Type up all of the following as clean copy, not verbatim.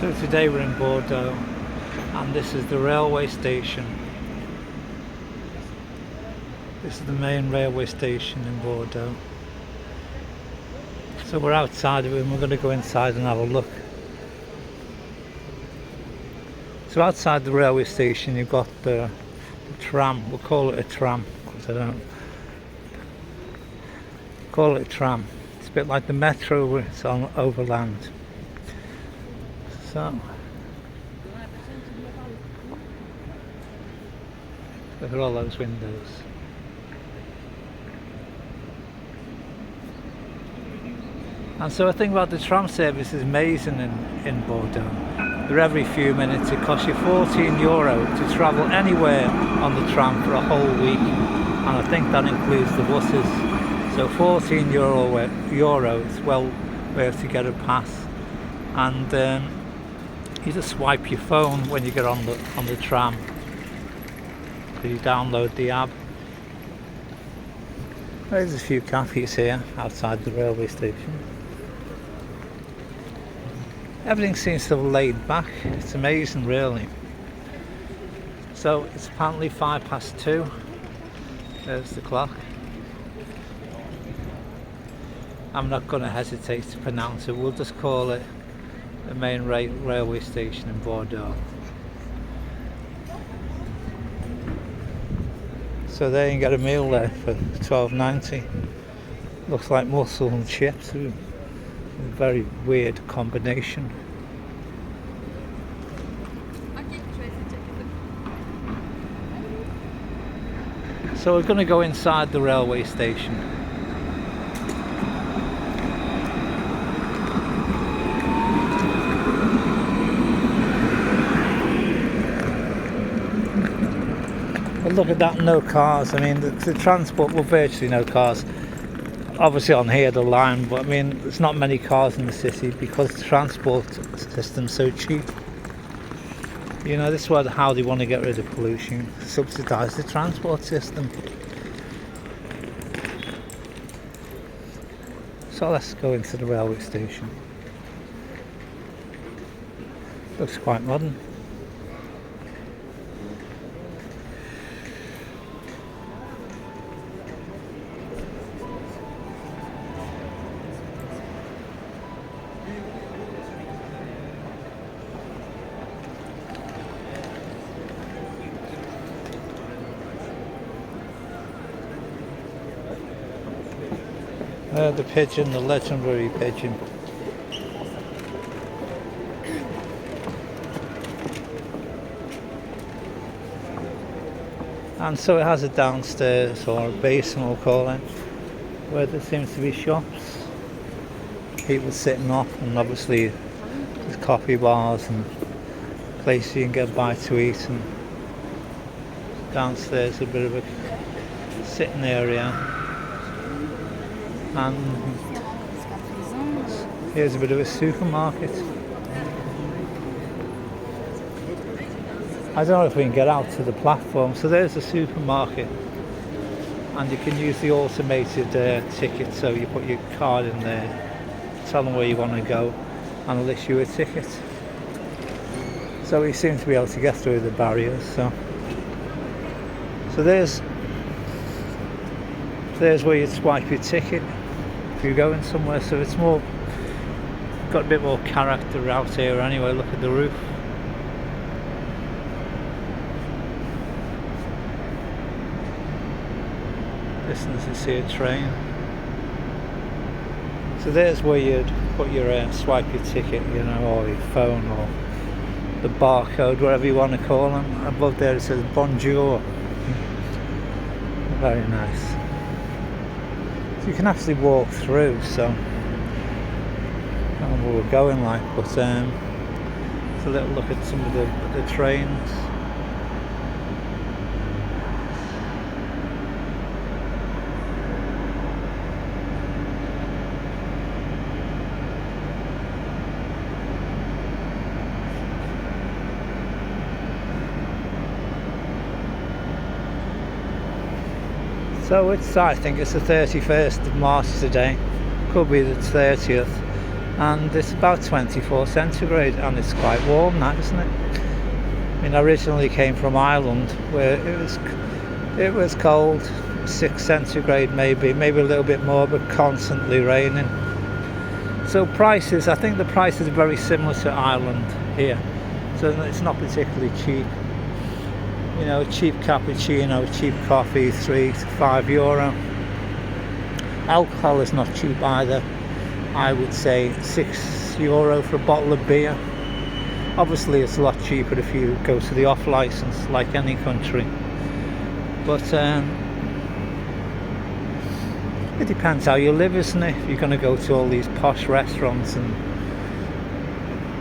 So today we're in Bordeaux and this is the railway station. This is the main railway station in Bordeaux. So we're outside of it and we're going to go inside and have a look. So outside the railway station you've got the tram. We'll call it a tram because I don't call it a tram. It's a bit like the metro where it's on overland. So look at all those windows. And so I think about the tram service is amazing in Bordeaux. They're every few minutes. It costs you €14 to travel anywhere on the tram for a whole week, and I think that includes the buses. So €14 is well worth to get a pass. And you just swipe your phone when you get on the tram. So you download the app. There's a few cafes here outside the railway station. Everything seems so laid back. It's amazing, really. So it's apparently 2:05. There's the clock. I'm not going to hesitate to pronounce it. We'll just call it the main railway station in Bordeaux. So there you can get a meal there for $12.90. Looks like mussel and chips. A very weird combination. So we're going to go inside the railway station. But look at that, no cars. I mean, the transport, well, virtually no cars. Obviously on here the line, but I mean there's not many cars in the city because the transport system's so cheap. You know, this is how they want to get rid of pollution, subsidise the transport system. So let's go into the railway station. Looks quite modern. The pigeon, the legendary pigeon. And so it has a downstairs, or a basement we'll call it, where there seems to be shops, people sitting off, and obviously there's coffee bars and places you can get by to eat. And downstairs a bit of a sitting area. And here's a bit of a supermarket. I don't know if we can get out to the platform. So there's a supermarket, and you can use the automated ticket. So you put your card in there, tell them where you want to go, and they'll issue a ticket. So we seem to be able to get through the barriers. So there's where you swipe your ticket if you're going somewhere. So it's more got a bit more character out here anyway. Look at the roof. Distance you see a train. So there's where you'd put your swipe your ticket, you know, or your phone, or the barcode, whatever you want to call them. Above there it says bonjour. Very nice. You can actually walk through, so I don't know where we're going like, but it's a little look at some of the trains. So I think it's the 31st of March today, could be the 30th. and it's about 24 centigrade, and it's quite warm now, isn't it? I mean, I originally came from Ireland where it was cold, 6 centigrade maybe a little bit more, but constantly raining. So prices, I think the prices are very similar to Ireland here, so it's not particularly cheap. You know, cheap cappuccino, cheap coffee, €3 to €5. Alcohol is not cheap either. I would say €6 for a bottle of beer. Obviously it's a lot cheaper if you go to the off license, like any country, but it depends how you live, isn't it? If you're going to go to all these posh restaurants and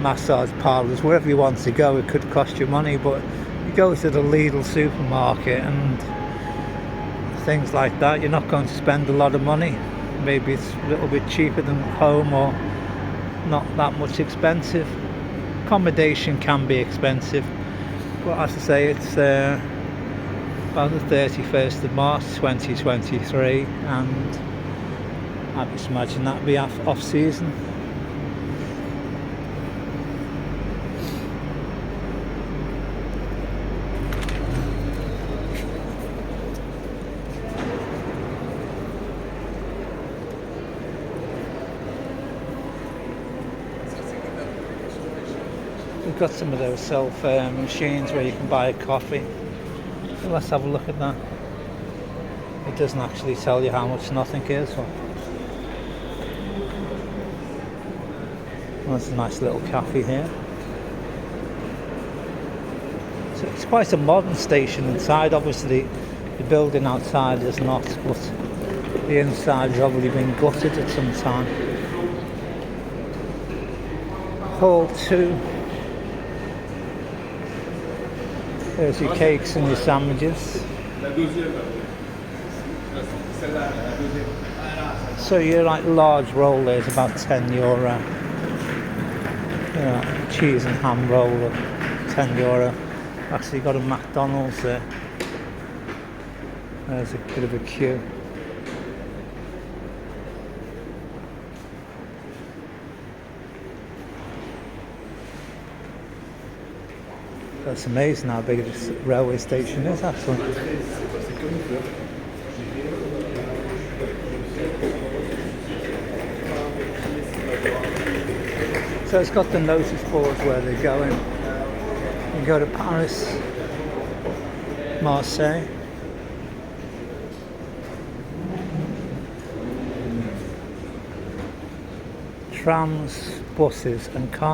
massage parlours, wherever you want to go, it could cost you money. But you go to the Lidl supermarket and things like that, you're not going to spend a lot of money. Maybe it's a little bit cheaper than home, or not that much expensive. Accommodation can be expensive, but as I say, it's about the 31st of March 2023, and I just imagine that'd be off season. We've got some of those self machines where you can buy a coffee. So let's have a look at that. It doesn't actually tell you how much nothing is. Well, that's a nice little cafe here. So it's quite a modern station inside. Obviously the building outside is not, but the inside has obviously been gutted at some time. Hall 2. There's your cakes and your sandwiches. So your like large roll there is about €10. You know, cheese and ham roll of €10. Actually got a McDonald's there. There's a bit of a queue. That's amazing how big this railway station is, actually. So it's got the notice boards where they're going. You go to Paris, Marseille. Trams, buses and cars.